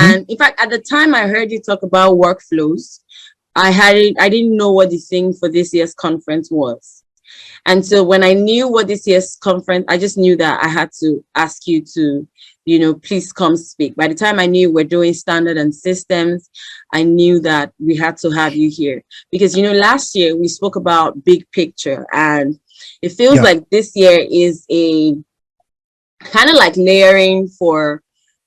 And in fact, at the time I heard you talk about workflows, I didn't know what the thing for this year's conference was. And so when I knew what this year's conference, I just knew that I had to ask you to, please come speak. By the time I knew we're doing standard and systems, I knew that we had to have you here. Because, last year we spoke about big picture, and it feels like this year is a kind of like layering for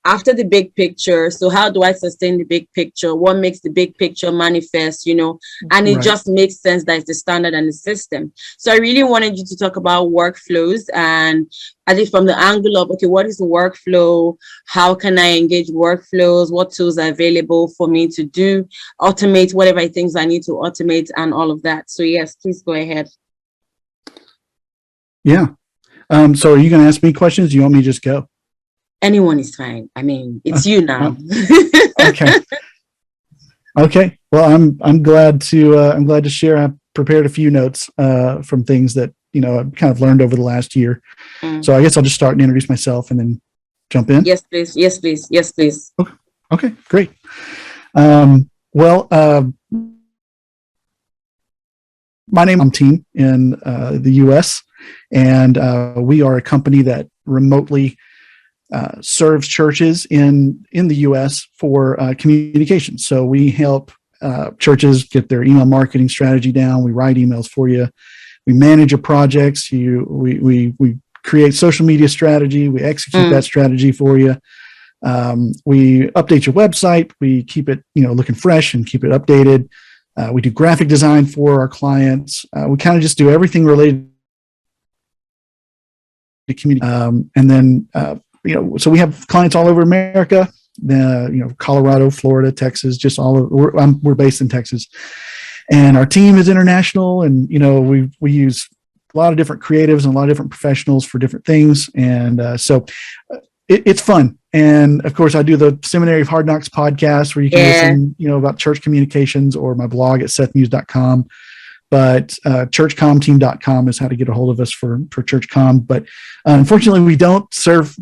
after the big picture. So how do I sustain the big picture? What makes the big picture manifest, and it just makes sense that it's the standard and the system. So I really wanted you to talk about workflows, and I think from the angle of, okay, what is a workflow? How can I engage workflows? What tools are available for me to do, automate whatever things I need to automate and all of that. So yes, please go ahead. Yeah. So are you going to ask me questions? Do you want me to just go? Anyone is fine. I mean, it's you now. Okay. Well, I'm glad to share. I prepared a few notes from things that I've kind of learned over the last year. So I guess I'll just start and introduce myself and then jump in. Yes, please. Yes, please. Yes, please. Okay. Great. Well, my name is team in the U.S. and we are a company that remotely serves churches in the U.S. for communication. So we help churches get their email marketing strategy down. We write emails for you. We manage your projects. We create social media strategy. We execute that strategy for you. We update your website. We keep it looking fresh and keep it updated. We do graphic design for our clients. We kind of just do everything related to community. And then so we have clients all over America, Colorado, Florida, Texas, just all over. We're based in Texas, and our team is international. And we use a lot of different creatives and a lot of different professionals for different things. And so it's fun. And of course, I do the Seminary of Hard Knocks podcast where you can listen, about church communications, or my blog at sethmuse.com. But churchcomteam.com is how to get a hold of us for ChurchCom. But unfortunately, we don't serve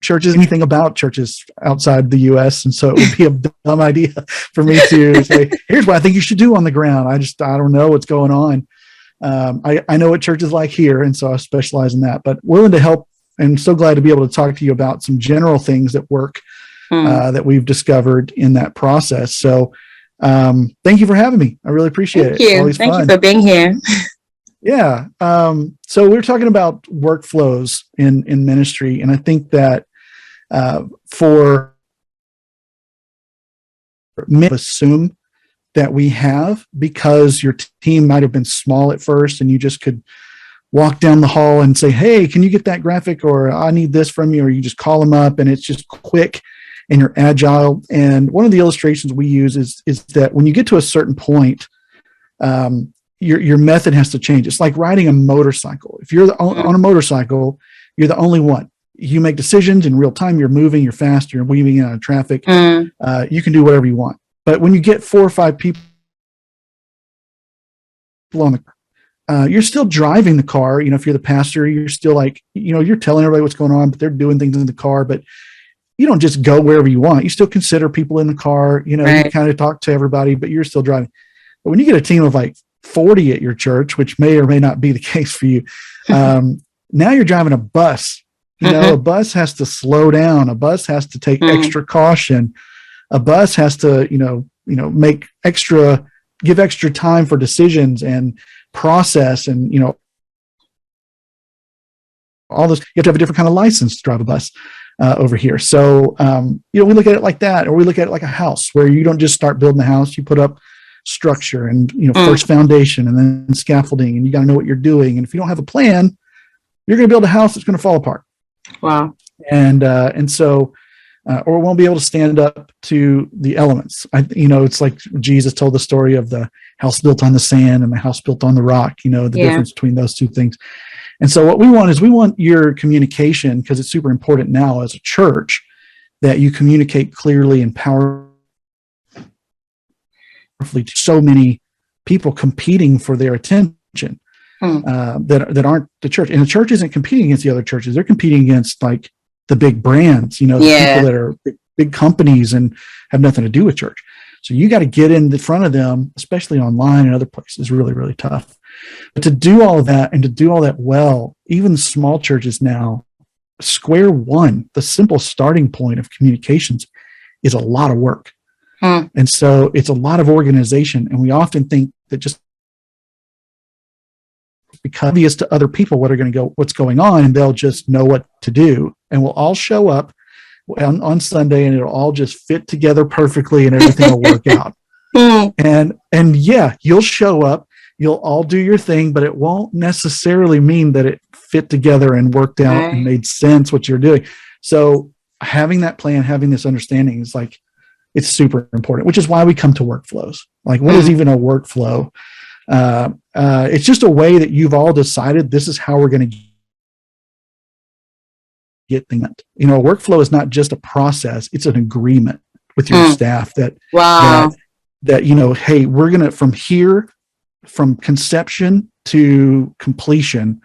churches, anything about churches outside the U.S. And so it would be a dumb idea for me to say, here's what I think you should do on the ground. I don't know what's going on. I know what church is like here, and so I specialize in that, but willing to help, and so glad to be able to talk to you about some general things that work that we've discovered in that process. So thank you for having me. I really appreciate it. It's always fun. Thank you for being here. Yeah. So we're talking about workflows in ministry, and I think that for many assume that we have, because your team might have been small at first and you just could walk down the hall and say, hey, can you get that graphic, or I need this from you, or you just call them up and it's just quick and you're agile. And one of the illustrations we use is that when you get to a certain point, your method has to change. It's like riding a motorcycle. If you're on a motorcycle, you're the only one. You make decisions in real time. You're moving, you're fast, you're weaving out of traffic. You can do whatever you want. But when you get 4 or 5 people on the, you're still driving the car. If you're the pastor, you're still like, you're telling everybody what's going on, but they're doing things in the car. But you don't just go wherever you want. You still consider people in the car. You kind of talk to everybody, but you're still driving. But when you get a team of like 40 at your church, which may or may not be the case for you, now you're driving a bus. A bus has to slow down. A bus has to take extra caution. A bus has to, give extra time for decisions and process, and all this. You have to have a different kind of license to drive a bus over here. So we look at it like that, or we look at it like a house, where you don't just start building a house. You put up structure and first foundation and then scaffolding, and you got to know what you're doing. And if you don't have a plan, you're going to build a house that's going to fall apart. Wow. And so or won't be able to stand up to the elements. It's like Jesus told the story of the house built on the sand and the house built on the rock, the difference between those two things. And so what we want your communication, because it's super important now as a church, that you communicate clearly and powerfully to so many people competing for their attention that aren't the church. And the church isn't competing against the other churches. They're competing against like the big brands, the people that are big companies and have nothing to do with church. So you got to get in the front of them, especially online and other places, really, really tough. But to do all of that and to do all that well, even small churches now, square one, the simple starting point of communications is a lot of work. And so it's a lot of organization. And we often think that just because obvious to other people what's going on, and they'll just know what to do. And we'll all show up on Sunday and it'll all just fit together perfectly and everything will work out. And yeah, you'll show up, you'll all do your thing, but it won't necessarily mean that it fit together and worked out and made sense what you're doing. So having that plan, having this understanding is like, it's super important, which is why we come to workflows. Like, what is even a workflow? It's just a way that you've all decided this is how we're going to get things. A workflow is not just a process; it's an agreement with your staff that hey, we're going to from conception to completion.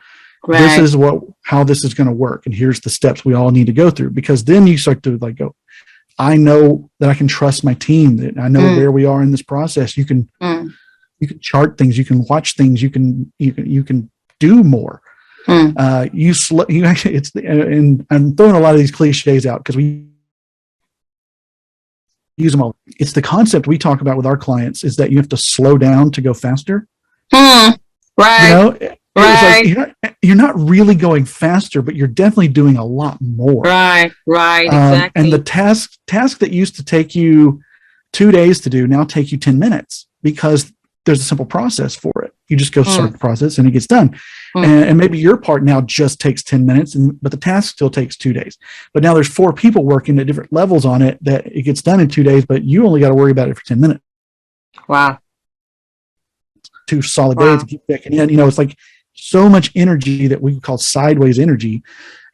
This is how this is going to work, and here's the steps we all need to go through. Because then you start to go, I know that I can trust my team. That I know where we are in this process. You can chart things. You can watch things. You can do more. And I'm throwing a lot of these cliches out because we use them all. It's the concept we talk about with our clients is that you have to slow down to go faster. It's like you're not really going faster, but you're definitely doing a lot more. Exactly. And the task that used to take you 2 days to do now take you 10 minutes because there's a simple process for it. You just go start the process and it gets done. And maybe your part now just takes 10 minutes, but the task still takes 2 days. But now there's 4 people working at different levels on it that it gets done in 2 days, but you only got to worry about it for 10 minutes. Wow. 2 solid days to keep checking in. It's like so much energy that we call sideways energy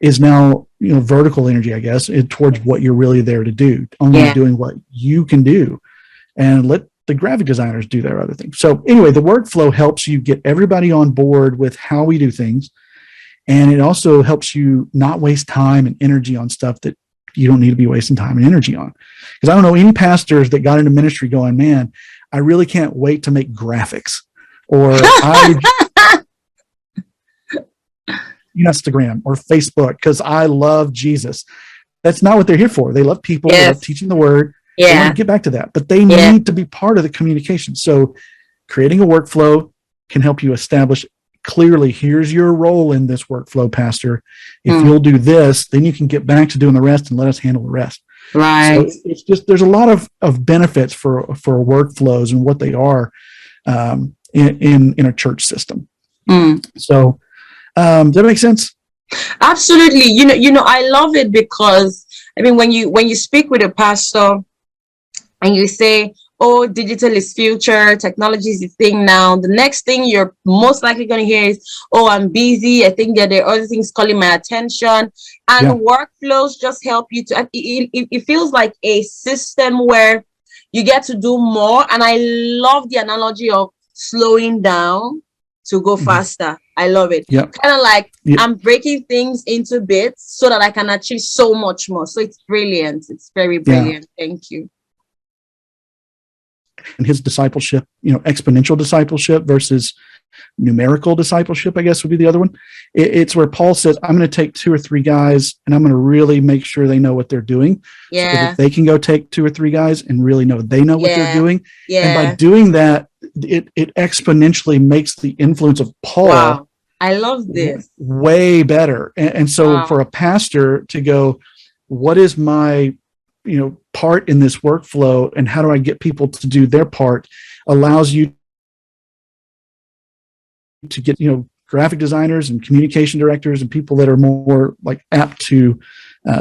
is now, vertical energy, I guess, towards what you're really there to do, only doing what you can do, and let the graphic designers do their other things. So anyway, the workflow helps you get everybody on board with how we do things. And it also helps you not waste time and energy on stuff that you don't need to be wasting time and energy on. Because I don't know any pastors that got into ministry going, man, I really can't wait to make graphics, or Instagram or Facebook because I love Jesus. That's not what they're here for. They love people. They love teaching the word. They want to get back to that, but they need to be part of the communication. So creating a workflow can help you establish clearly, here's your role in this workflow, pastor. If you'll do this, then you can get back to doing the rest and let us handle the rest. So it's just, there's a lot of benefits for workflows and what they are in a church system. So does that make sense? Absolutely. I love it because when you speak with a pastor and you say, oh, digital is future, technology is the thing now, the next thing you're most likely going to hear is, oh, I'm busy, I think that there are other things calling my attention. And workflows just help you to, it feels like a system where you get to do more. And I love the analogy of slowing down to go faster. I love it. Kind of like I'm breaking things into bits so that I can achieve so much more. So it's brilliant. It's very brilliant. Thank you. And his discipleship, exponential discipleship versus numerical discipleship, I guess would be the other one. It's where Paul says, I'm going to take 2 or 3 guys and I'm going to really make sure they know what they're doing. So that they can go take 2 or 3 guys and really know they know what they're doing. And by doing that, it exponentially makes the influence of Paul. Wow. I love this. Way better. And so for a pastor to go, what is my part in this workflow and how do I get people to do their part, allows you to get, graphic designers and communication directors and people that are more like apt to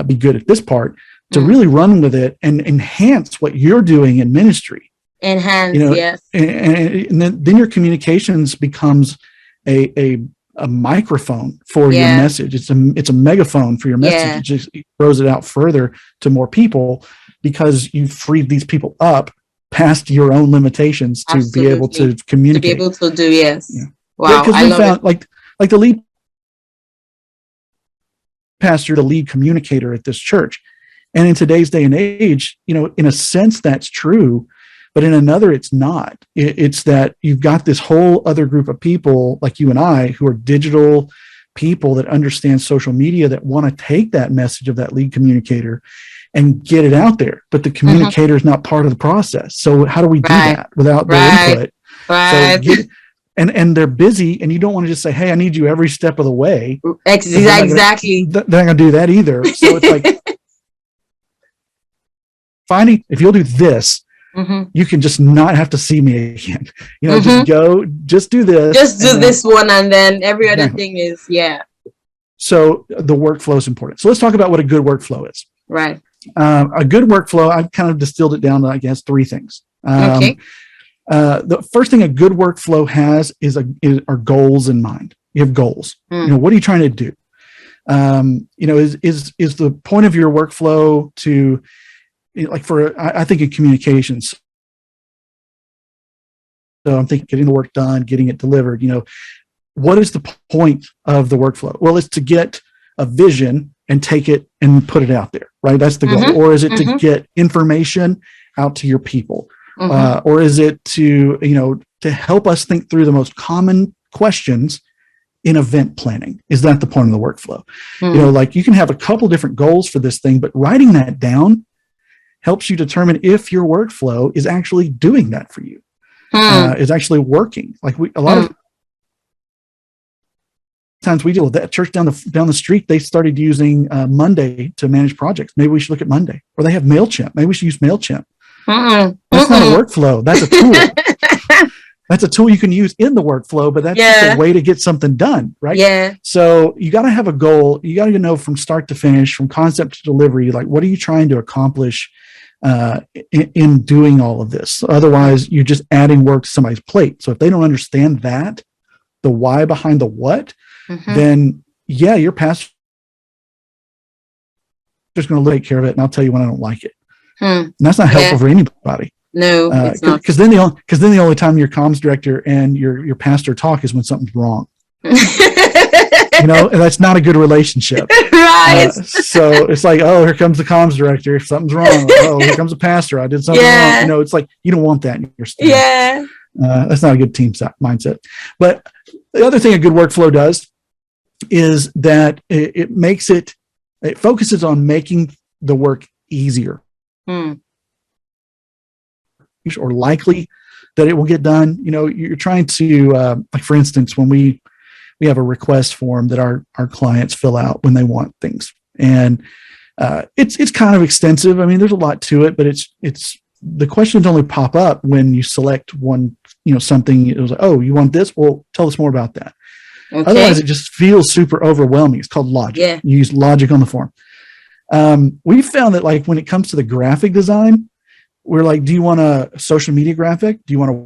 be good at this part to really run with it and enhance what you're doing in ministry. Yes. And then your communications becomes a microphone for your message. It's a megaphone for your message. It just throws it out further to more people because you freed these people up past your own limitations to be able to communicate. To be able to do, Wow. Because we found like the lead pastor, the lead communicator at this church. And in today's day and age, in a sense that's true, but in another, it's not. It's that you've got this whole other group of people like you and I who are digital people that understand social media that want to take that message of that lead communicator and get it out there. But the communicator is not part of the process. So how do we do that without their input? Right. So and they're busy, and you don't want to just say, hey, I need you every step of the way. Exactly. They're not going to do that either. So it's like finding, if you'll do this, you can just not have to see me again. Just do this. Just do this one, and then every other thing is, So the workflow is important. So let's talk about what a good workflow is. Right. A good workflow, I've kind of distilled it down to, I guess, 3 things. The first thing a good workflow has are goals in mind. You have goals. What are you trying to do? Is the point of your workflow to, I think in communications. So I'm thinking getting the work done, getting it delivered. What is the point of the workflow? Well, it's to get a vision and take it and put it out there, right? That's the goal. Or is it to get information out to your people? Or is it to help us think through the most common questions in event planning? Is that the point of the workflow? You can have a couple different goals for this thing, but writing that down helps you determine if your workflow is actually doing that for you, is actually working. A lot of times we deal with that church down the street. They started using Monday to manage projects. Maybe we should look at Monday. Or they have MailChimp. Maybe we should use MailChimp. That's not a workflow. That's a tool. That's a tool you can use in the workflow, but that's just a way to get something done, right? Yeah. So you got to have a goal. You got to know from start to finish, from concept to delivery, what are you trying to accomplish in doing all of this? Otherwise, you're just adding work to somebody's plate. So if they don't understand that, the why behind the what, then your pastor's going to take care of it, and I'll tell you when I don't like it. And that's not helpful for anybody. No, it's not. Because then the only time your comms director and your pastor talk is when something's wrong. And that's not a good relationship. Right. So it's like, oh, here comes the comms director. If something's wrong. Oh, here comes the pastor. I did something wrong. It's like you don't want that in your staff. Yeah. That's not a good team mindset. But the other thing a good workflow does is that it focuses on making the work easier. Or likely that it will get done. You're trying to, for instance, when we have a request form that our clients fill out when they want things, and it's kind of extensive. I mean, there's a lot to it, but it's the questions only pop up when you select one, something. It was like, oh, you want this? Well, tell us more about that. Okay. Otherwise, it just feels super overwhelming. It's called logic. Yeah. You use logic on the form. We found that when it comes to the graphic design, we're like, do you want a social media graphic? Do you want a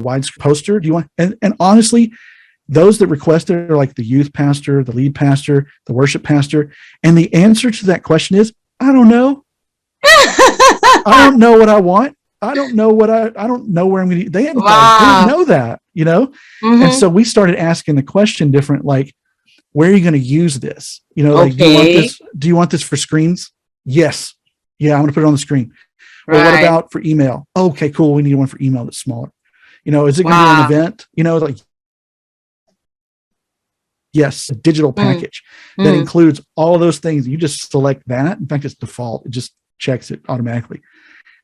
wide poster? Do you want, and honestly, those that requested are like the youth pastor, the lead pastor, the worship pastor. And the answer to that question is, I don't know. I don't know what I want. I don't know I don't know where I'm going to, they didn't know that, And so we started asking the question different, where are you going to use this? Do you want this for screens? Yes. Yeah, I'm going to put it on the screen. Right. Well, what about for email? Okay, cool. We need one for email that's smaller. Is it going to be an event? Yes, a digital package that includes all of those things. You just select that. In fact, it's default. It just checks it automatically.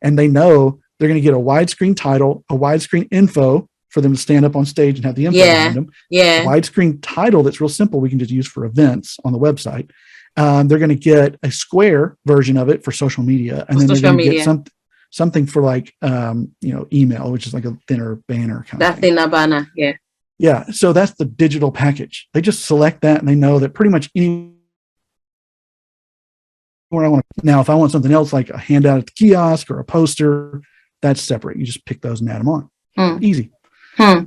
And they know they're going to get a widescreen title, a widescreen info for them to stand up on stage and have the info behind them. Yeah. A widescreen title that's real simple. We can just use for events on the website. They're going to get a square version of it for social media, and then they're going to get something for email, which is like a thinner banner kind of thing. Thinner banner, yeah. Yeah, so that's the digital package. They just select that, and they know that pretty much anywhere I want to. Now, if I want something else like a handout at the kiosk or a poster, that's separate. You just pick those and add them on. Easy.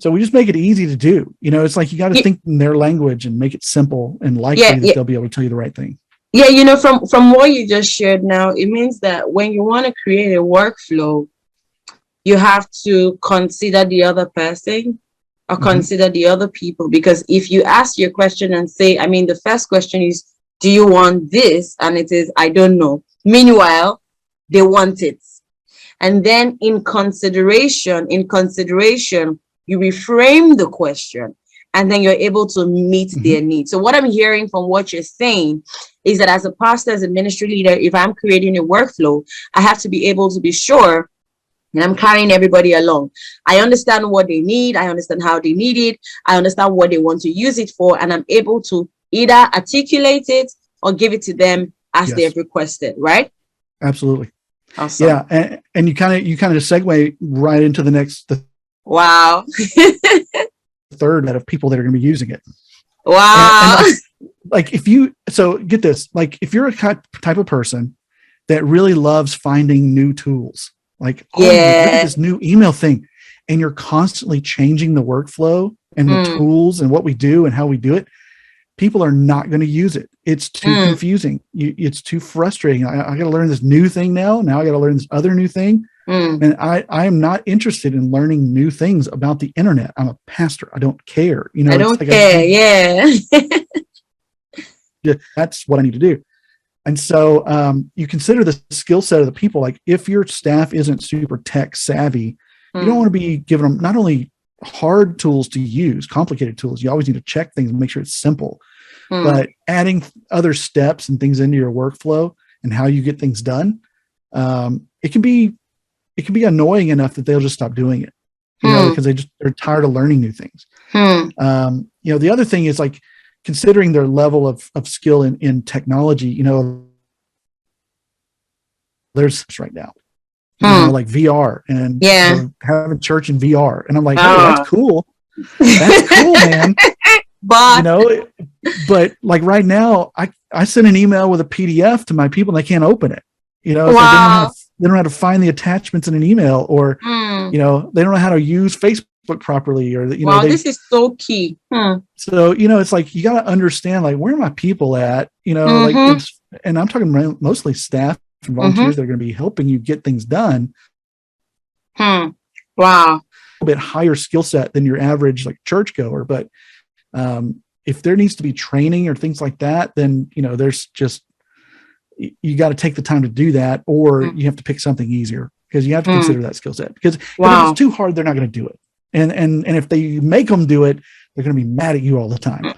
So we just make it easy to do. It's like you got to think in their language and make it simple and likely that they'll be able to tell you the right thing. Yeah, from what you just shared now, it means that when you want to create a workflow, you have to consider the other person. or consider the other people. Because if you ask your question and say, I mean, the first question is, do you want this? And it is, I don't know. Meanwhile, they want it. And then in consideration, you reframe the question, and then you're able to meet their needs. So what I'm hearing from what you're saying is that as a pastor, as a ministry leader, if I'm creating a workflow, I have to be able to be sure and I'm carrying everybody along. I understand what they need. I understand how they need it. I understand what they want to use it for. And I'm able to either articulate it or give it to them as they've requested, right? Absolutely. Awesome. Yeah. And you kind of segue right into the wow. third of people that are going to be using it. Wow. And like so get this, like if you're a type of person that really loves finding new tools, like, look at this new email thing, and you're constantly changing the workflow and the tools and what we do and how we do it, people are not going to use it. It's too confusing. It's too frustrating. I got to learn this new thing now. Now I got to learn this other new thing. And I am not interested in learning new things about the internet. I'm a pastor. I don't care. I don't care. That's what I need to do. And so you consider the skill set of the people. Like if your staff isn't super tech savvy, you don't want to be giving them not only hard tools to use, complicated tools. You always need to check things and make sure it's simple. But adding other steps and things into your workflow and how you get things done, it can be annoying enough that they'll just stop doing it, because they're tired of learning new things. The other thing is like considering their level of skill in technology. There's right now, like VR, and so having church in VR, and I'm like, hey, that's cool. That's cool, man. But like right now, I send an email with a PDF to my people and they can't open it. It's like they don't know how to find the attachments in an email, or they don't know how to use Facebook properly, or this is so key. So it's like you got to understand, like, where are my people at? Like and I'm talking mostly staff and volunteers that are going to be helping you get things done. Wow, a bit higher skill set than your average like churchgoer, but if there needs to be training or things like that, then there's just, you got to take the time to do that, or you have to pick something easier, because you have to consider that skill set, because if it's too hard, they're not going to do it. And if they make them do it, they're going to be mad at you all the time.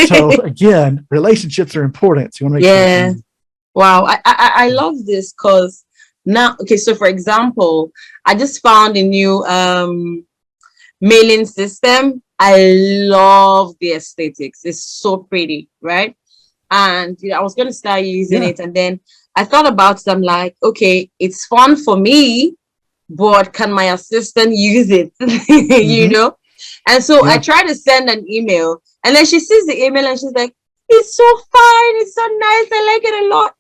So again, relationships are important. So you want to make sure. Wow. I love this, because now, okay. So for example, I just found a new, mailing system. I love the aesthetics. It's so pretty, right? And I was going to start using it, and then I thought about it. I'm like, okay, it's fun for me, but can my assistant use it? And so I tried to send an email, and then she sees the email and she's like, it's so fine, it's so nice, I like it a lot.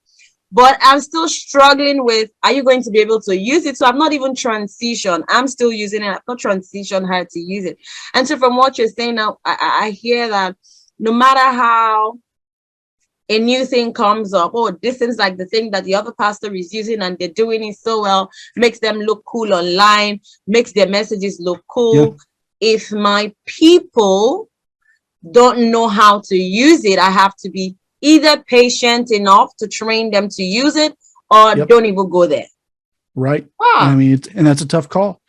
But I'm still struggling with, are you going to be able to use it? So I'm not even transition. I'm still using it. I've not transitioned how to use it. And so from what you're saying now, I hear that no matter how a new thing comes up, this is like the thing that the other pastor is using and they're doing it so well, makes them look cool online, makes their messages look cool. If my people don't know how to use it, I have to be either patient enough to train them to use it, or don't even go there. Right. Wow. I mean, and that's a tough call.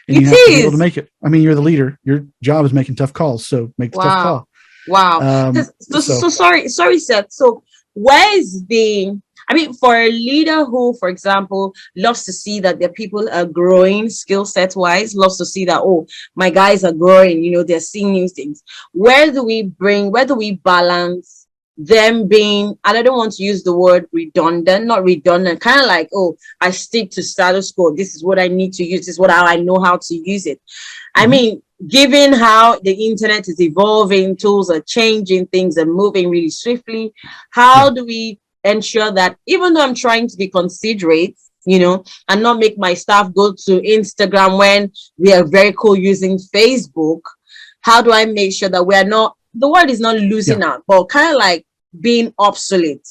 And you have to be able to make it. I mean, you're the leader. Your job is making tough calls. So make the tough call. Wow. So sorry, Seth. So where is for a leader who, for example, loves to see that their people are growing skill set wise, loves to see that, my guys are growing, they're seeing new things. Where do we balance them being, and I don't want to use the word not redundant, kind of like, I stick to status quo. This is what I need to use. This is how I know how to use it. I mean, given how the internet is evolving, tools are changing, things are moving really swiftly. How do we ensure that, even though I'm trying to be considerate, and not make my staff go to Instagram when we are very cool using Facebook, how do I make sure that the world is not losing out, but kind of like being obsolete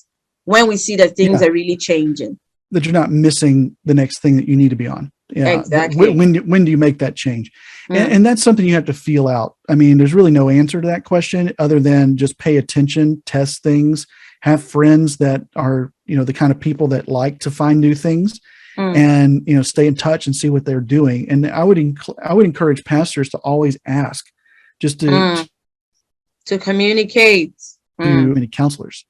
when we see that things are really changing? That you're not missing the next thing that you need to be on. Yeah, exactly. When do you make that change? And that's something you have to feel out. I mean, there's really no answer to that question other than just pay attention, test things, have friends that are, the kind of people that like to find new things, and, stay in touch and see what they're doing. And I would encourage pastors to always ask, just to communicate. To many counselors.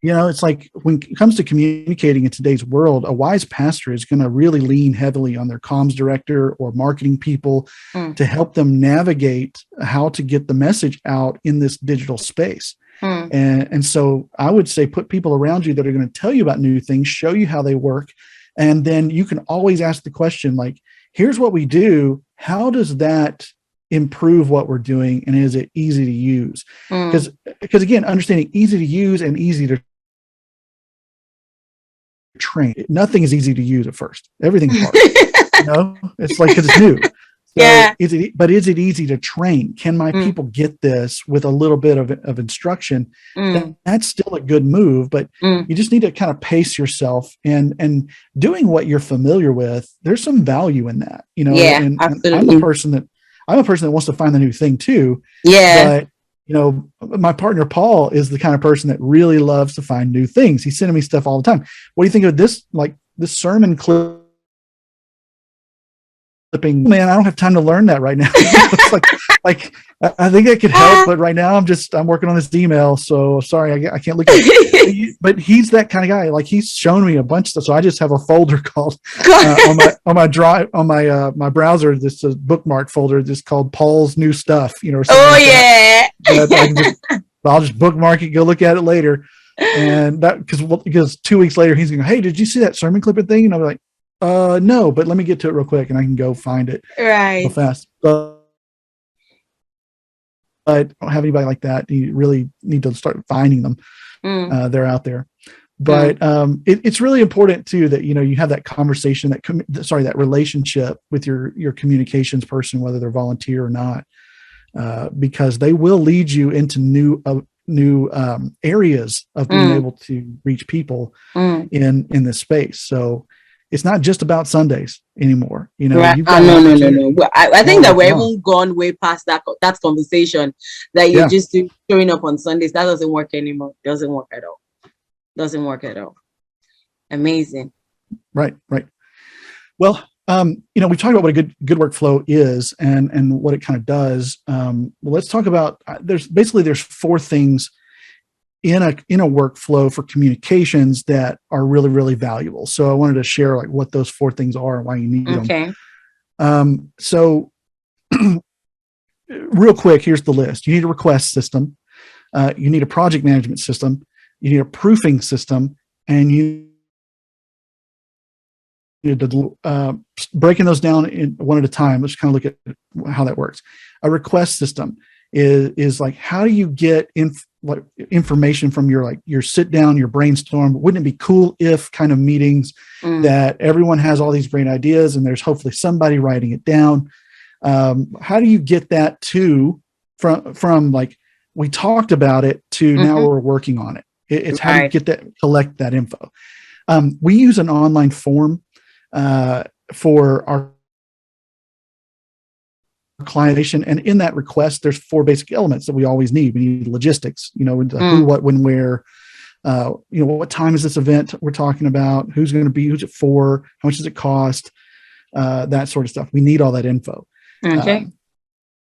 It's like when it comes to communicating in today's world, a wise pastor is going to really lean heavily on their comms director or marketing people to help them navigate how to get the message out in this digital space. And so I would say put people around you that are going to tell you about new things, show you how they work. And then you can always ask the question, like, here's what we do. How does that improve what we're doing? And is it easy to use? Because again, understanding easy to use and easy to train. Nothing is easy to use at first. Everything's hard. It's like, because it's new. So is it easy to train? Can my people get this with a little bit of instruction? That's still a good move, but you just need to kind of pace yourself and doing what you're familiar with. There's some value in that, and absolutely. I'm a person that wants to find the new thing too. Yeah. But my partner Paul is the kind of person that really loves to find new things. He's sending me stuff all the time. What do you think of this? Like this sermon clipping? Man, I don't have time to learn that right now. It's like I think it could help, but right now I'm working on this email, so sorry, I can't look at it. But he's that kind of guy. Like he's shown me a bunch of stuff, so I just have a folder called on my drive on my browser. This is a bookmark folder just called Paul's New Stuff. Or something I'll just bookmark it, go look at it later, and that because 2 weeks later he's going, hey, did you see that sermon clipping thing? And I'm like, no, but let me get to it real quick and I can go find it real fast. But I don't have anybody like that. You really need to start finding them. They're out there. But it's really important too that, you have that conversation, that relationship with your communications person, whether they're volunteer or not, because they will lead you into new areas of being able to reach people in this space. So it's not just about Sundays anymore. Right. You've got no. I think that we're even gone way past that conversation that you're just showing up on Sundays. That doesn't work anymore. Doesn't work at all. Amazing. Right. Well, we talked about what a good workflow is and what it kind of does. Let's talk about, there's 4 things in a workflow for communications that are really, really valuable. So I wanted to share like what those 4 things are and why you need them. So real quick, here's the list. You need a request system. You need a project management system. You need a proofing system, and you need to breaking those down in one at a time. Let's kind of look at how that works. A request system is like, how do you get information from your sit down, your brainstorm? Wouldn't it be cool if kind of meetings that everyone has all these great ideas and there's hopefully somebody writing it down? How do you get that from like we talked about it to now we're working on it? It's how do you collect that info? We use an online form for our client, and in that request there's 4 basic elements that we always need. We need logistics, who, what, when, where, what time is this event we're talking about, who's it for, how much does it cost, that sort of stuff. We need all that info.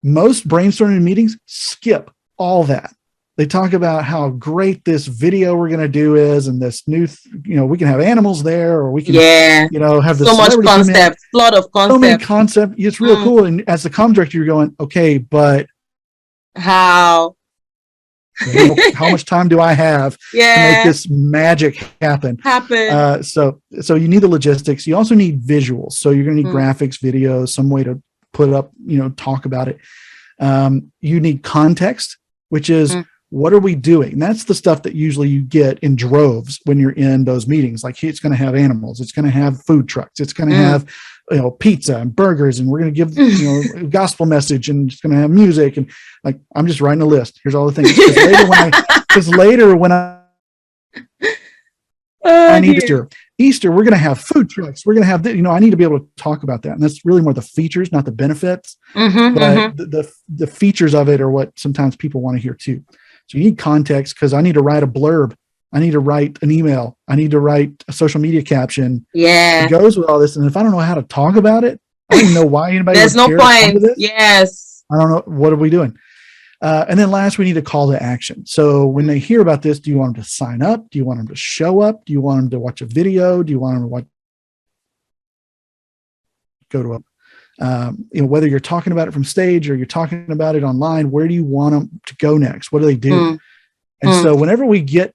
Most brainstorming meetings skip all that. They talk about how great this video we're going to do is, and this new, we can have animals there, or we can, have this so much concept, lot of concept. So many concept. It's real cool. And as the comm director, you're going, okay, but how much time do I have to make this magic happen? So you need the logistics. You also need visuals. So you're going to need graphics, videos, some way to put up, talk about it. You need context, which is, what are we doing? And that's the stuff that usually you get in droves when you're in those meetings. Like, it's going to have animals, it's going to have food trucks, it's going to have, pizza and burgers, and we're going to give, a gospel message, and it's going to have music. And like, I'm just writing a list. Here's all the things. Because later when I need to, Easter, we're going to have food trucks. We're going to have, I need to be able to talk about that. And that's really more the features, not the benefits, but the features of it are what sometimes people want to hear too. So you need context, because I need to write a blurb. I need to write an email. I need to write a social media caption. Yeah. It goes with all this. And if I don't know how to talk about it, I don't even know why anybody There's would no care to come to point. this. Yes. I don't know. What are we doing? And then last, we need a call to action. So when they hear about this, do you want them to sign up? Do you want them to show up? Do you want them to watch a video? Do you want them to go to a, whether you're talking about it from stage or you're talking about it online, where do you want them to go next? What do they do? And so whenever we get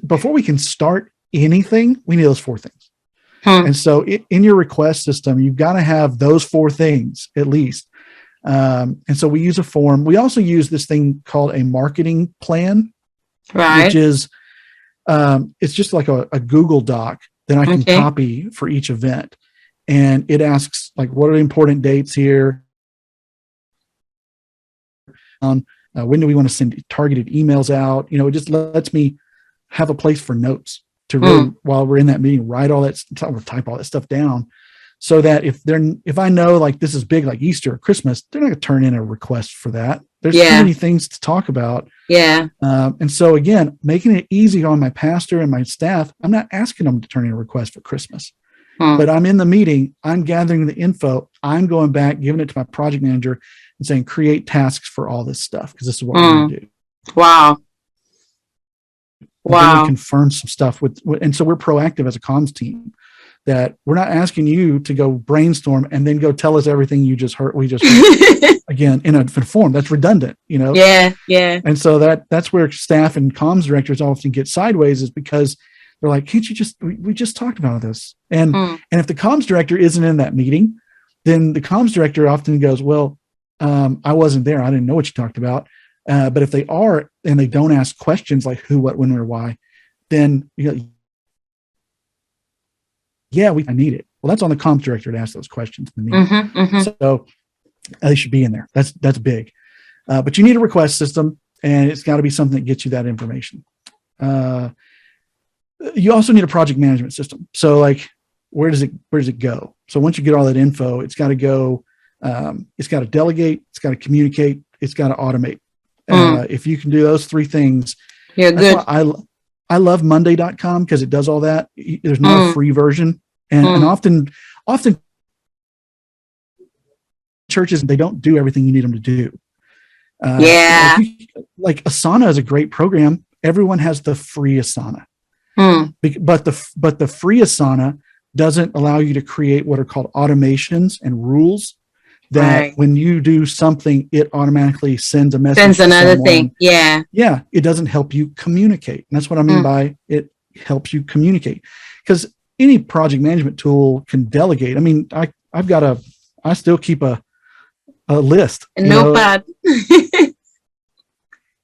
before we can start anything, we need those 4 things. And so in your request system, you've got to have those 4 things at least. And so we use a form. We also use this thing called a marketing plan, which is, it's just like a Google Doc that I can copy for each event. And it asks, like, what are the important dates here? When do we want to send targeted emails out? It just lets me have a place for notes to really, while we're in that meeting, write all that, type all that stuff down, so that if I know, like, this is big, like Easter or Christmas, they're not going to turn in a request for that. There's too many things to talk about. Yeah. And so again, making it easy on my pastor and my staff, I'm not asking them to turn in a request for Christmas, but I'm in the meeting, I'm gathering the info, I'm going back, giving it to my project manager and saying, create tasks for all this stuff, because this is what we're going to do. Wow. Then we confirm some stuff and so we're proactive as a comms team, that we're not asking you to go brainstorm and then go tell us everything you just heard. We just heard again in a form that's redundant, Yeah. And so that's where staff and comms directors often get sideways, is because they're like, can't you we just talked about this. And if the comms director isn't in that meeting, then the comms director often goes, well, I wasn't there. I didn't know what you talked about. But if they are, and they don't ask questions like who, what, when, or why, then I need it. Well, that's on the comms director to ask those questions in the meeting. So they should be in there. That's big. But you need a request system, and it's got to be something that gets you that information. You also need a project management system. So, like, where does it go? So once you get all that info, it's got to go. It's got to delegate. It's got to communicate. It's got to automate. If you can do those 3 things, you're good. I love Monday.com because it does all that. There's not a free version. And often churches, they don't do everything you need them to do. Like Asana is a great program. Everyone has the free Asana. But the free Asana doesn't allow you to create what are called automations and rules that when you do something, it automatically sends a message. Sends another someone. thing. Yeah. Yeah. It doesn't help you communicate. And that's what I mean by it helps you communicate. Because any project management tool can delegate. I mean, I still keep a list. A notepad.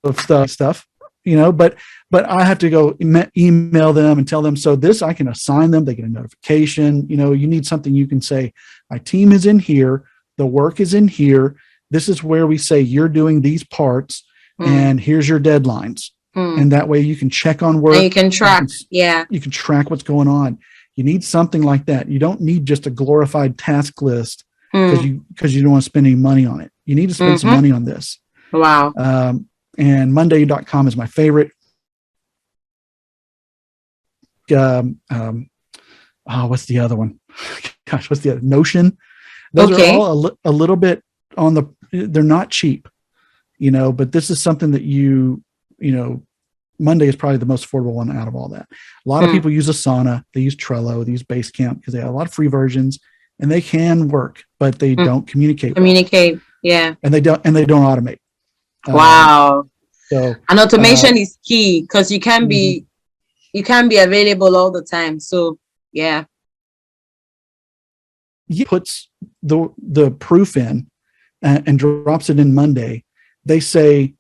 Of stuff, but I have to go email them and tell them, so this, I can assign them, they get a notification. You need something you can say, my team is in here, the work is in here, this is where we say you're doing these parts, and here's your deadlines. And that way you can check on work. And you can track. You can track what's going on. You need something like that. You don't need just a glorified task list because you don't want to spend any money on it. You need to spend some money on this. Wow. And Monday.com is my favorite. What's the other one? Gosh, what's the other? Notion. Those are all a little bit on they're not cheap, but this is something that Monday is probably the most affordable one out of all that. A lot of people use Asana, they use Trello, they use Basecamp because they have a lot of free versions and they can work, but they don't communicate. Well. Yeah. And they don't automate. Wow. So and automation is key because you can be available all the time. So yeah. He puts the proof in and drops it in Monday. They say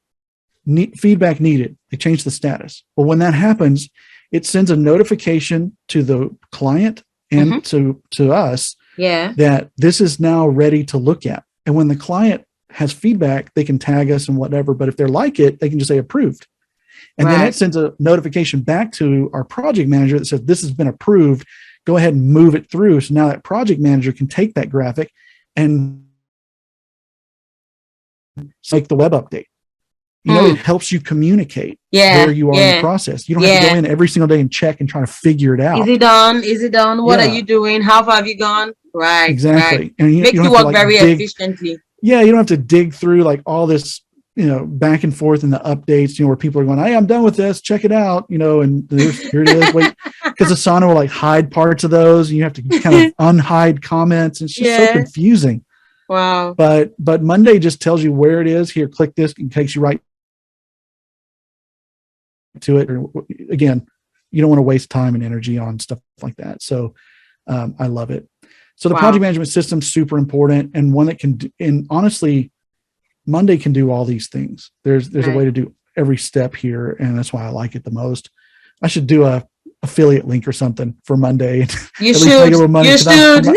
feedback needed. They change the status. Well, when that happens, it sends a notification to the client and to us that this is now ready to look at. And when the client has feedback, they can tag us and whatever. But if they like it, they can just say approved. And then it sends a notification back to our project manager that says this has been approved. go ahead and move it through. So now that project manager can take that graphic and make the web update. It helps you communicate where you are in the process. You don't have to go in every single day and check and try to figure it out. Is it done? Is it done? What are you doing? How far have you gone? Right. Exactly. Right. And makes you work very efficiently. Yeah. You don't have to dig through like all this, back and forth in the updates, where people are going, hey, I'm done with this. Check it out. And here it is. Wait, because Asana will like hide parts of those. And you have to kind of unhide comments. It's just so confusing. Wow. But Monday just tells you where it is. Here, click this and takes you right to it. Again, you don't want to waste time and energy on stuff like that. So I love it. So the project management system is super important, and one that can, and honestly, Monday can do all these things. There's a way to do every step here, and that's why I like it the most. I should do a affiliate link or something for Monday. You should. You should.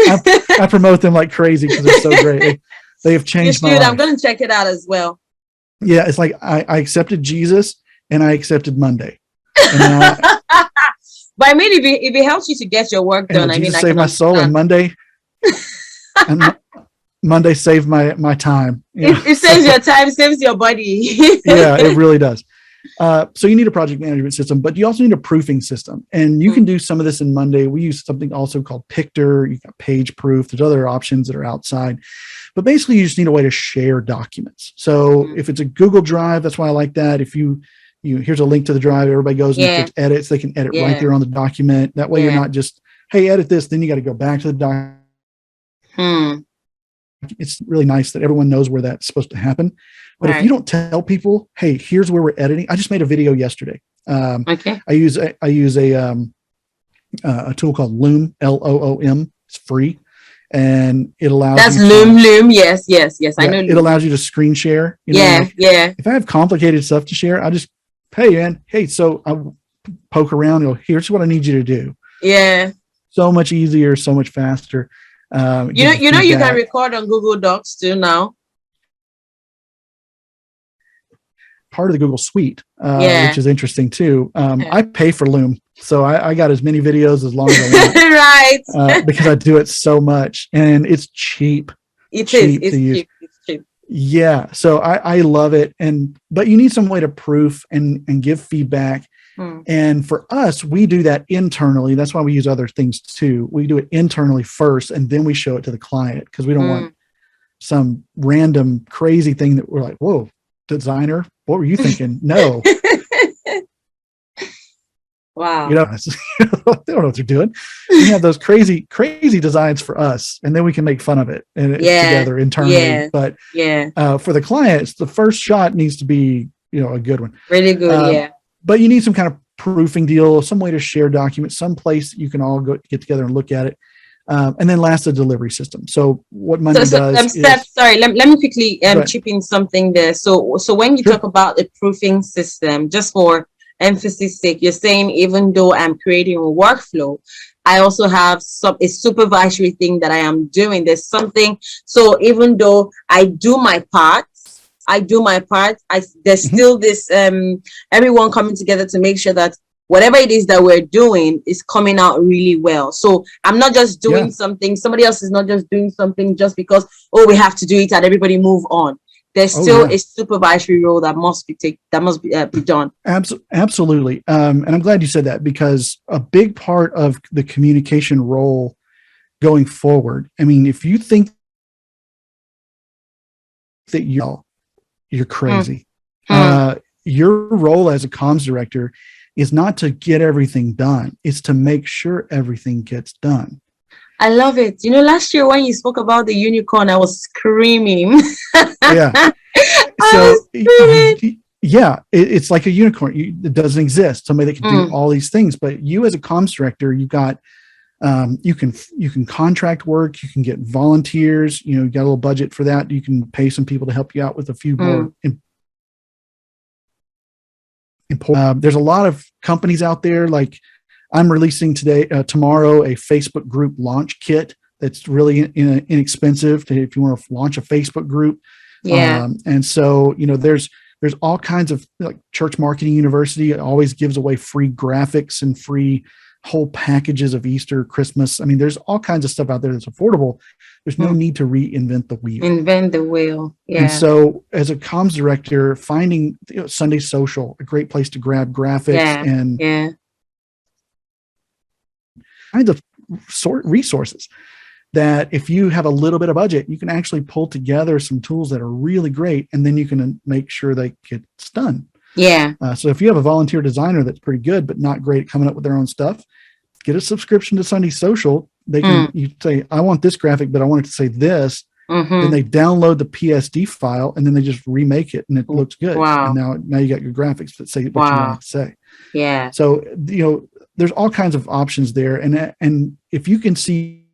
I promote them like crazy because they're so great. They have changed my life. I'm going to check it out as well. Yeah, it's like I accepted Jesus and I accepted Monday. And but I mean, if it helps you to get your work done, Jesus saved my soul, and Monday, Monday saved my time. It saves your time, saves your body. Yeah, it really does. So you need a project management system, but you also need a proofing system, and you can do some of this in Monday. We use something also called Pictor. You got Page Proof. There's other options that are outside, but basically you just need a way to share documents. So if it's a Google Drive, that's why I like that. If here's a link to the drive, everybody goes and clicks edits. They can edit right there on the document. That way you're not just, hey, edit this, then you got to go back to the document. It's really nice that everyone knows where that's supposed to happen. But if you don't tell people, hey, here's where we're editing. I just made a video yesterday. I use a tool called Loom, Loom. It's free, and it allows Loom. Yes. I know. It allows you to screen share. If I have complicated stuff to share, I just, so I poke around and go, here's what I need you to do. Yeah. So much easier, so much faster. You can record on Google Docs too now. Part of the Google Suite, which is interesting too. I pay for Loom, so I got as many videos as long as I want. Right. Because I do it so much, and it's cheap. It's cheap. Yeah, so I love it, but you need some way to proof and give feedback. And for us, we do that internally. That's why we use other things too. We do it internally first, and then we show it to the client, because we don't want some random crazy thing that we're like, whoa, designer, what were you thinking? No. Wow. They don't know what they're doing. We have those crazy designs for us, and then we can make fun of it and together internally. But for the clients, the first shot needs to be, a good one. Really good. But you need some kind of proofing deal, some way to share documents, some place that you can all go get together and look at it. And then last, the delivery system. So what Monday does Steph, sorry, let me quickly chip in something there. So when you talk about the proofing system, just for emphasis sake, you're saying even though I'm creating a workflow, I also have a supervisory thing that I am doing. There's something. So even though I do my part, there's still this everyone coming together to make sure that whatever it is that we're doing is coming out really well. So I'm not just doing something. Somebody else is not just doing something just because, we have to do it and everybody move on. There's still a supervisory role that must be done. Absolutely. And I'm glad you said that, because a big part of the communication role going forward, I mean, if you think that you're crazy. Your role as a comms director is not to get everything done. It's to make sure everything gets done. I love it. Last year when you spoke about the unicorn, I was screaming. Yeah. It's like a unicorn. It doesn't exist. Somebody that can do all these things. But you as a comms director, you've got, you can contract work. You can get volunteers. You got a little budget for that. You can pay some people to help you out with a few more. There's a lot of companies out there. Like I'm releasing tomorrow, a Facebook group launch kit that's really inexpensive if you want to launch a Facebook group. Yeah. And so, there's all kinds of, like Church Marketing University always gives away free graphics and free whole packages of Easter, Christmas. I mean, there's all kinds of stuff out there that's affordable. There's no need to reinvent the wheel. Invent the wheel. Yeah. And so as a comms director, finding Sunday Social, a great place to grab graphics and kinds of resources that if you have a little bit of budget, you can actually pull together some tools that are really great, and then you can make sure they get done. Yeah. So if you have a volunteer designer that's pretty good but not great at coming up with their own stuff, get a subscription to Sunday Social. They can you say, I want this graphic, but I want it to say this. Then they download the PSD file and then they just remake it and it looks good. Wow. And now you got your graphics that say what you want it to say. Yeah. So, there's all kinds of options there. And if you can see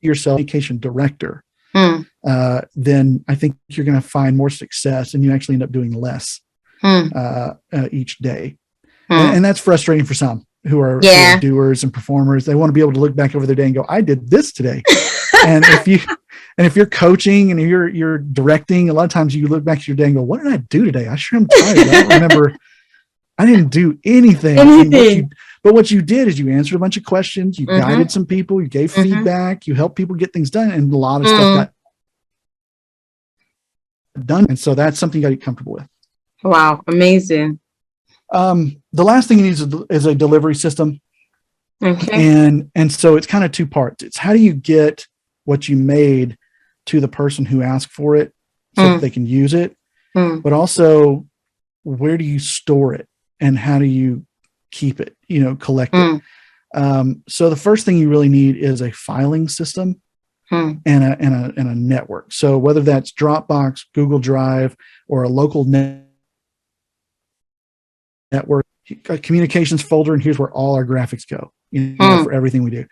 yourself communication director, then I think you're going to find more success and you actually end up doing less each day. And that's frustrating for some who are doers and performers. They want to be able to look back over their day and go, I did this today. And if you're coaching and you're directing, a lot of times you look back at your day and go, what did I do today? I sure am tired. I don't remember. I didn't do anything. But what you did is you answered a bunch of questions. You guided some people. You gave feedback. You helped people get things done. And a lot of stuff got done. And so that's something you got to get comfortable with. Wow. Amazing. The last thing you need is a delivery system. Okay. And so it's kind of two parts. It's how do you get what you made to the person who asked for it so that they can use it, but also where do you store it and how do you keep it, collect it. So the first thing you really need is a filing system and a network. So whether that's Dropbox, Google Drive, or a local network, a communications folder, and here's where all our graphics go, for everything we do.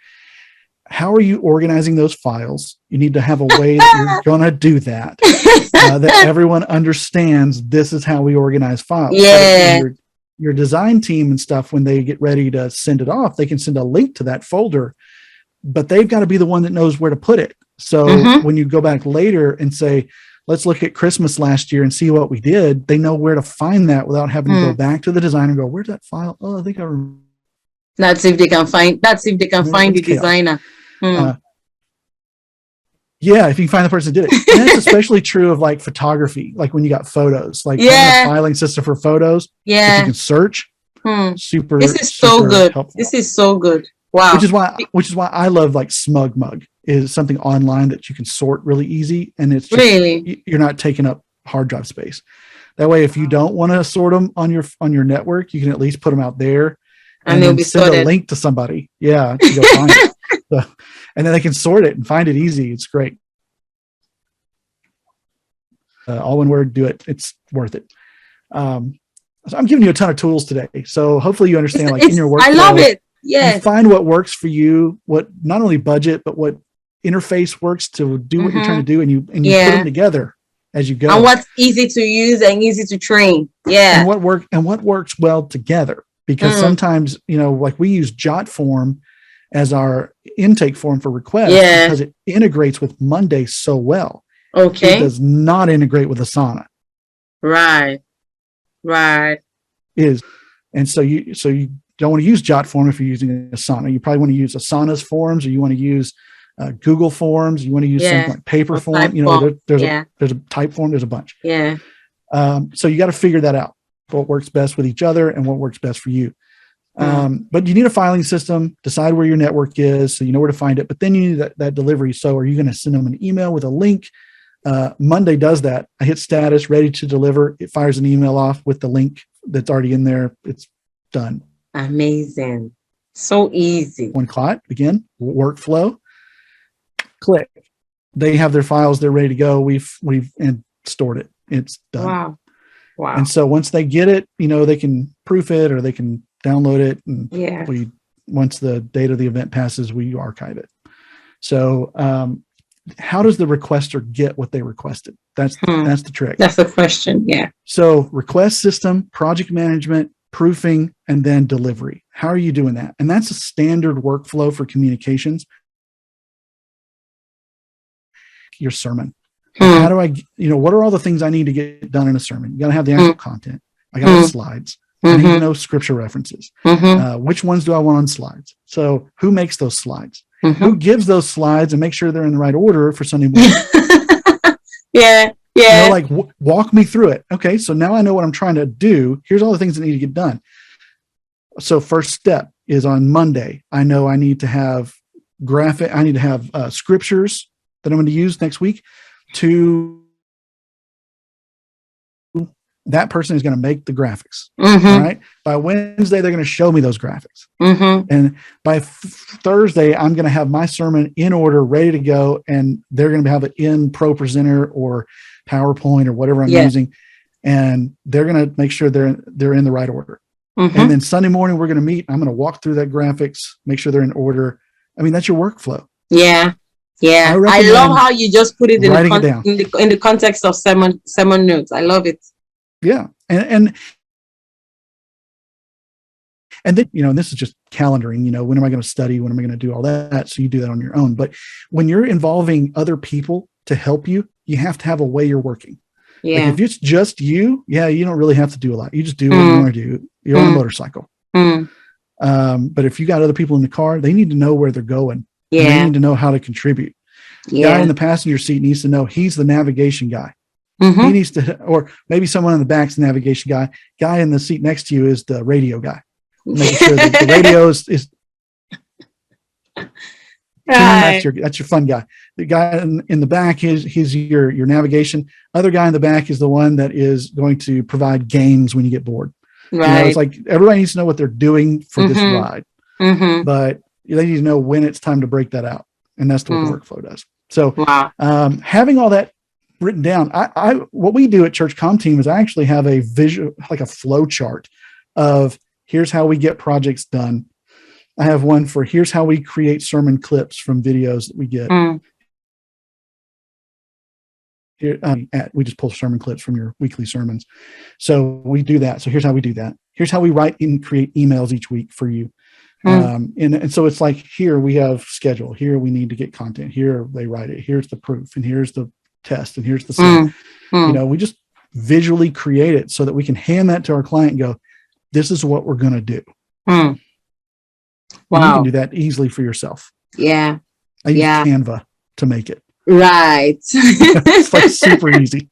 How are you organizing those files? You need to have a way that you're going to do that, that everyone understands this is how we organize files. Yeah. So your design team and stuff, when they get ready to send it off, they can send a link to that folder, but they've got to be the one that knows where to put it. So when you go back later and say, let's look at Christmas last year and see what we did, they know where to find that without having to go back to the designer and go, where's that file? Oh, I think I remember. That's if they can find the designer. Yeah, if you can find the person that did it. And that's especially true of like photography, like when you got photos, like having a filing system for photos. Yeah. You can search. Super. This is so good. Helpful. This is so good. Wow. Which is why I love like SmugMug, is something online that you can sort really easy. And it's just, you're not taking up hard drive space. That way, if you don't want to sort them on your network, you can at least put them out there and they'll be send sorted. A link to somebody. Yeah. To go find it. So, and then they can sort it and find it easy. It's great. All one word, do it. It's worth it. So I'm giving you a ton of tools today. So hopefully you understand, like in your workflow, I love it. Yeah. You find what works for you, what not only budget, but what interface works to do what you're trying to do. And you put them together as you go. And what's easy to use and easy to train. Yeah. And what works well together. Because sometimes, like we use JotForm as our intake form for requests because it integrates with Monday so well. Okay. It does not integrate with Asana. Right. And so you don't want to use JotForm if you're using Asana. You probably want to use Asana's forms, or you want to use Google Forms. You want to use something like Paperform. There's a type form. There's a bunch. Yeah. So you got to figure that out. What works best with each other and what works best for you. But you need a filing system, decide where your network is so you know where to find it, but then you need that delivery. So are you going to send them an email with a link? Monday does that. I hit status, ready to deliver. It fires an email off with the link that's already in there. It's done. Amazing. So easy. One click, again, workflow, click. They have their files. They're ready to go. We've and stored it. It's done. Wow. And so once they get it, they can proof it or they can download it. And once the date of the event passes, we archive it. So how does the requester get what they requested? That's the trick. That's the question. Yeah. So request system, project management, proofing, and then delivery. How are you doing that? And that's a standard workflow for communications. Your sermon. How do I, what are all the things I need to get done in a sermon? You got to have the actual content. I got the slides. I need to know scripture references. Which ones do I want on slides? So who makes those slides? Who gives those slides and make sure they're in the right order for Sunday morning? Yeah. Like walk me through it. Okay, so now I know what I'm trying to do. Here's all the things that need to get done. So first step is on Monday. I know I need to have scriptures that I'm going to use next week. That person is going to make the graphics. All right. By Wednesday, they're going to show me those graphics. And by Thursday, I'm going to have my sermon in order, ready to go. And they're going to have it in ProPresenter or PowerPoint or whatever I'm using. And they're going to make sure they're in the right order. And then Sunday morning, we're going to meet. I'm going to walk through that graphics, make sure they're in order. I mean, that's your workflow. Yeah. I love how you just put it in the context of sermon notes. I love it. Yeah. And then, this is just calendaring, when am I going to study? When am I going to do all that? So you do that on your own. But when you're involving other people to help you, you have to have a way you're working. Yeah. Like if it's just you, you don't really have to do a lot. You just do what you want to do. You're on a motorcycle. But if you got other people in the car, they need to know where they're going. Yeah. They need to know how to contribute. Guy in the passenger seat needs to know he's the navigation guy. He needs to, or maybe someone in the back's the navigation guy. Guy in the seat next to you is the radio guy. Making sure that the radio is right. that's your fun guy. The guy in the back he's your navigation. Other guy in the back is the one that is going to provide games when you get bored. Right. It's like everybody needs to know what they're doing for this ride, but they need to know when it's time to break that out, and that's what the workflow does. So, having all that written down, what we do at Church Comm Team is I actually have a visual, like a flow chart of here's how we get projects done. I have one for here's how we create sermon clips from videos that we get. Here, we just pull sermon clips from your weekly sermons. So we do that. So here's how we do that. Here's how we write and create emails each week for you. And so it's like, here we have schedule. Here we need to get content. Here they write it. Here's the proof. And here's the test. And here's the set. We just visually create it so that we can hand that to our client and go, this is what we're going to do. Wow. And you can do that easily for yourself. Yeah. I use Canva to make it. Right. It's like super easy.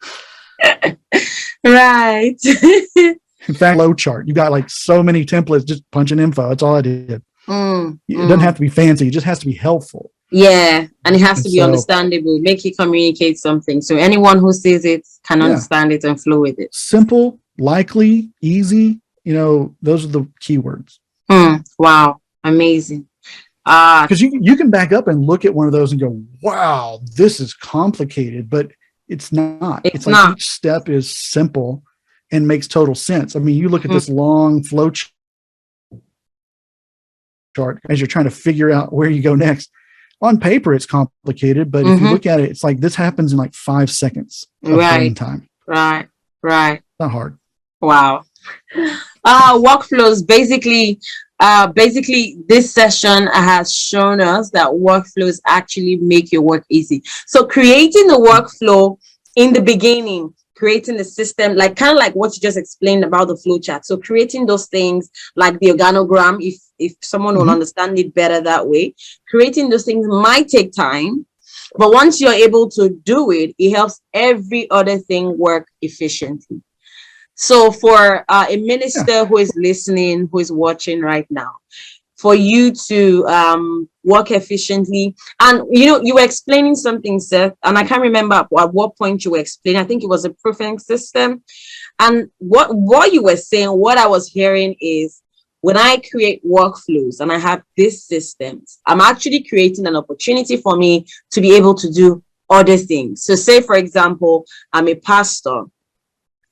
Right. In fact, flow chart. You got like so many templates, just punching info. That's all I did. It doesn't have to be fancy. It just has to be helpful. Yeah. And it has to be understandable. Make you communicate something. So anyone who sees it can understand it and flow with it. Simple, likely, easy. Those are the keywords. Wow. Amazing. Because you can back up and look at one of those and go, wow, this is complicated, but it's not. It's like not. Each step is simple and makes total sense. I mean, you look at this long flow chart as you're trying to figure out where you go next. On paper, it's complicated, but if you look at it, it's like this happens in like 5 seconds of brain time. Right. Not hard. Wow. Workflows, basically this session has shown us that workflows actually make your work easy. So creating the workflow in the beginning, creating the system, like kind of like what you just explained about the flow chart. So creating those things like the organogram, if someone will understand it better that way, creating those things might take time, but once you're able to do it, it helps every other thing work efficiently. So for a minister who is listening, who is watching right now, for you to work efficiently, and you were explaining something, Seth, and I can't remember at what point you were explaining. I think it was a proofing system. And what you were saying, what I was hearing is, when I create workflows and I have these systems, I'm actually creating an opportunity for me to be able to do other things. So say, for example, I'm a pastor,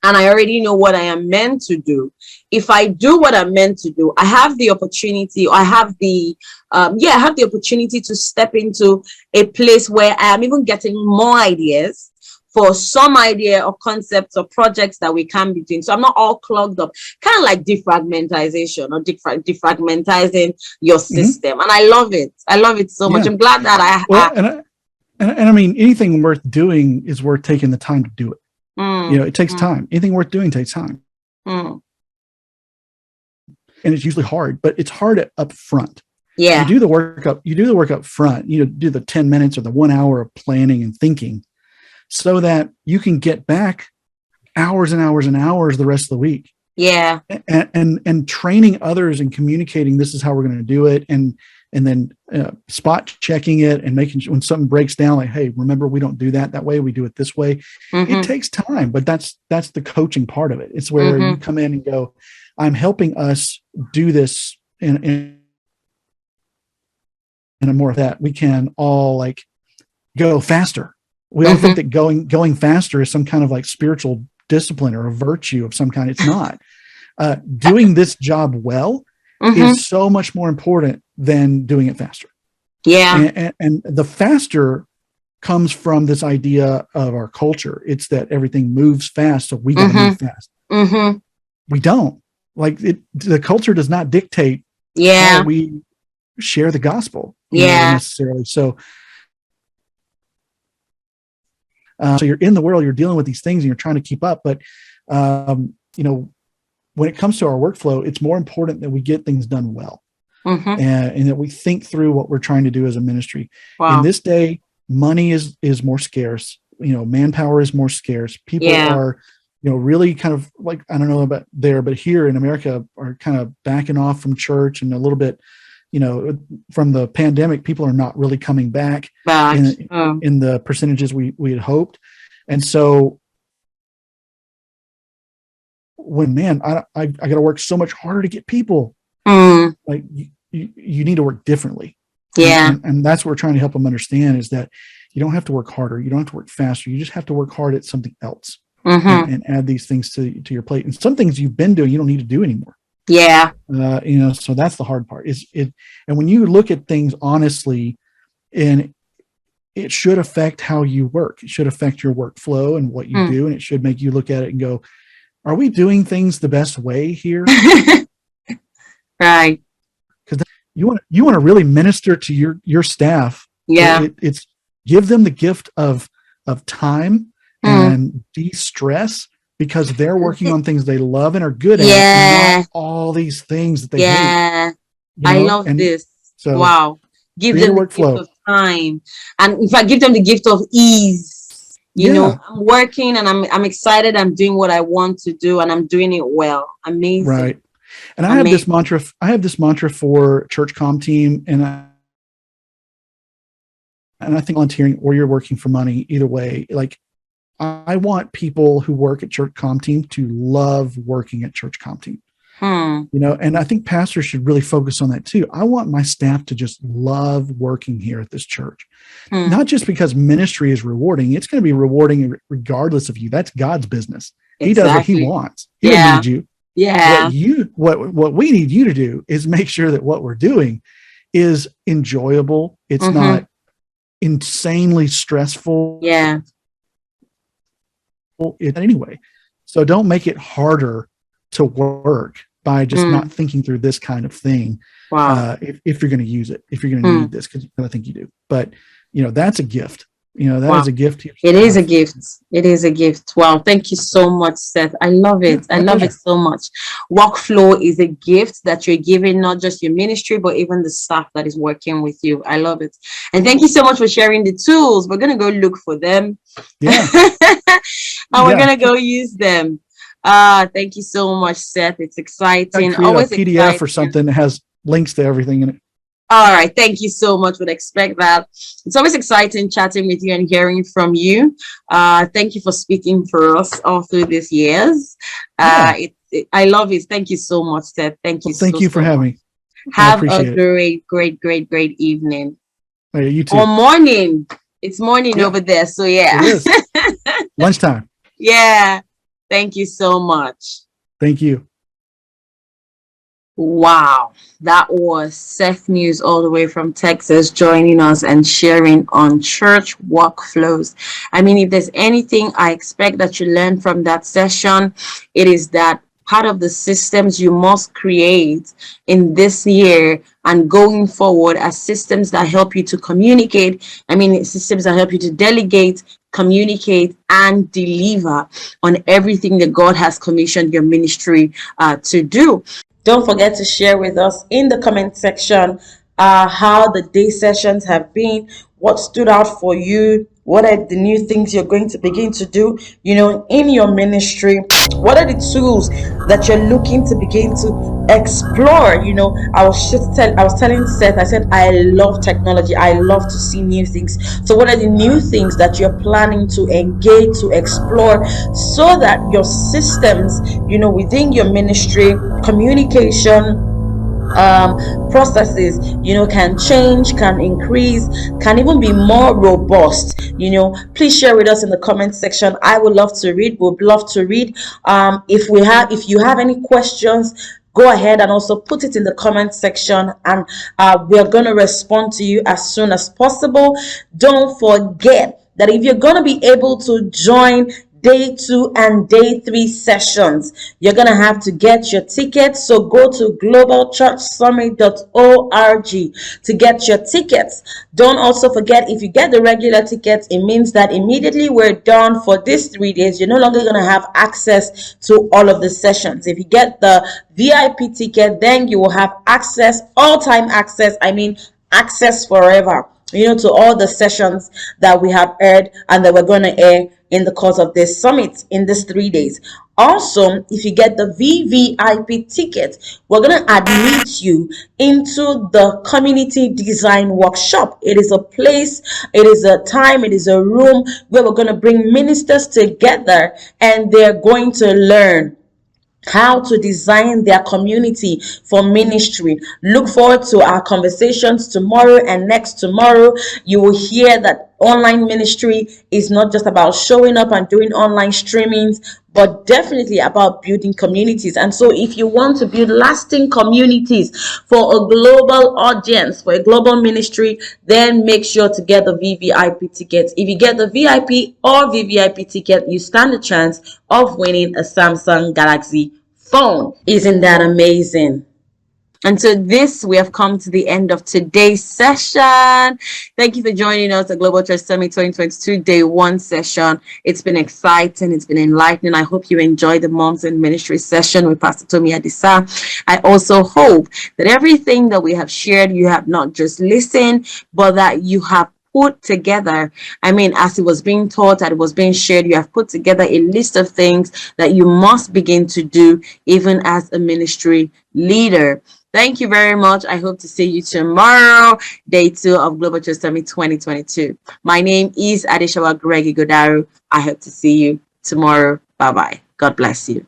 and I already know what I am meant to do. If I do what I'm meant to do, I have the opportunity, or I have the opportunity to step into a place where I am even getting more ideas for some idea or concepts or projects that we can be doing. So I'm not all clogged up, kind of like defragmentization or defragmentizing your system. And I love it. I love it so much. I'm glad that I mean, anything worth doing is worth taking the time to do it. It takes time. Anything worth doing takes time. and it's usually hard, but it's hard up front. Yeah. You do the work up front, do the 10 minutes or the 1 hour of planning and thinking so that you can get back hours and hours and hours the rest of the week. Yeah. And training others and communicating, this is how we're going to do it. And then spot checking it and making sure when something breaks down, like, hey, remember, we don't do that way. We do it this way. Mm-hmm. It takes time, but that's the coaching part of it. It's where you come in and go, I'm helping us do this in a more of that we can all like go faster. We all think that going faster is some kind of like spiritual discipline or a virtue of some kind. It's not. Doing this job well is so much more important than doing it faster. Yeah. And the faster comes from this idea of our culture. It's that everything moves fast, so we got to move fast. We don't. Like the culture does not dictate how we share the gospel necessarily. So you're in the world, you're dealing with these things and you're trying to keep up. But, when it comes to our workflow, it's more important that we get things done well and that we think through what we're trying to do as a ministry. Wow. In this day, money is more scarce. Manpower is more scarce. People are, really kind of like, I don't know about there, but here in America are kind of backing off from church and a little bit, from the pandemic, people are not really coming back in the percentages we had hoped. And so I got to work so much harder to get people. Like you need to work differently. Yeah. And that's what we're trying to help them understand is that you don't have to work harder. You don't have to work faster. You just have to work hard at something else and add these things to your plate. And some things you've been doing, you don't need to do anymore. Yeah. So that's the hard part and when you look at things honestly, and it should affect how you work. It should affect your workflow and what you do. And it should make you look at it and go, are we doing things the best way here? Right. Because you want to really minister to your staff. Yeah. It's give them the gift of time and de-stress because they're working on things they love and are good at, and not all these things that they hate. I love this. So wow. Give them the gift of time. And in fact, give them the gift of ease. I'm working and I'm excited. I'm doing what I want to do and I'm doing it well. Amazing. Right. And I have this mantra for church comm team, and I think volunteering or you're working for money, either way, like I want people who work at church comm team to love working at church comm team. And I think pastors should really focus on that too. I want my staff to just love working here at this church, not just because ministry is rewarding. It's going to be rewarding regardless of you. That's God's business. He does what he wants. He doesn't need you. Yeah. What we need you to do is make sure that what we're doing is enjoyable. It's not insanely stressful. Yeah. Anyway, so don't make it harder to work by just not thinking through this kind of thing. Wow. If you're going to use it, if you're going to need this, because I think you do. But that's a gift. That is a gift. It is a gift. It is a gift. Wow. Thank you so much, Seth. I love it. I love it so much. Workflow is a gift that you're giving, not just your ministry, but even the staff that is working with you. I love it. And thank you so much for sharing the tools. We're going to go look for them. Yeah. And we're going to go use them. Thank you so much, Seth. It's exciting. Always a PDF exciting. Or something that has links to everything in it. All right. Thank you so much. Would expect that. It's always exciting chatting with you and hearing from you. Thank you for speaking for us all through these years. I love it. Thank you so much, Seth. Thank you. Thank you for having me. Have a great evening. Hey, you too. Or morning. It's morning over there. So yeah. It is. Lunchtime. Yeah. Thank you so much. Thank you. Wow, that was Seth Muse all the way from Texas joining us and sharing on church workflows. I mean, if there's anything I expect that you learn from that session, it is that part of the systems you must create in this year and going forward are systems that help you to communicate. I mean, systems that help you to delegate, communicate, and deliver on everything that God has commissioned your ministry to do. Don't forget to share with us in the comment section how the day sessions have been, what stood out for you, what are the new things you're going to begin to do, in your ministry. What are the tools that you're looking to begin to explore? I was telling Seth, I said I love technology. I love to see new things. So what are the new things that you're planning to engage, to explore, so that your systems, within your ministry, communication, processes, can change, can increase, can even be more robust. Please share with us in the comment section. I would love to read, would love to read. If you have any questions, go ahead and also put it in the comment section, and we're going to respond to you as soon as possible. Don't forget that if you're going to be able to join day 2 and day 3 sessions, you're gonna have to get your tickets. So go to globalchurchsummit.org to get your tickets. Don't also forget, if you get the regular tickets, it means that immediately we're done for these 3 days, you're no longer gonna have access to all of the sessions. If you get the VIP ticket, then you will have access, all-time access, access forever, to all the sessions that we have aired and that we're going to air in the course of this summit in these 3 days. Also, if you get the VVIP ticket, we're going to admit you into the community design workshop. It is a place, it is a time, it is a room where we're going to bring ministers together, and they're going to learn how to design their community for ministry. Look forward to our conversations tomorrow and next tomorrow. You will hear that online ministry is not just about showing up and doing online streamings, but definitely about building communities. And so if you want to build lasting communities for a global audience, for a global ministry, then make sure to get the VVIP tickets. If you get the VIP or VVIP ticket, you stand a chance of winning a Samsung Galaxy phone. Isn't that amazing? And so we have come to the end of today's session. Thank you for joining us at Global Church Summit 2022 Day 1 session. It's been exciting. It's been enlightening. I hope you enjoyed the Moms in Ministry session with Pastor Tomi Adisa. I also hope that everything that we have shared, you have not just listened, but that you have put together. As it was being taught, that it was being shared, you have put together a list of things that you must begin to do even as a ministry leader. Thank you very much. I hope to see you tomorrow, day 2 of Global Church Summit 2022. My name is Adeshawa Gregi Godaru. I hope to see you tomorrow. Bye-bye. God bless you.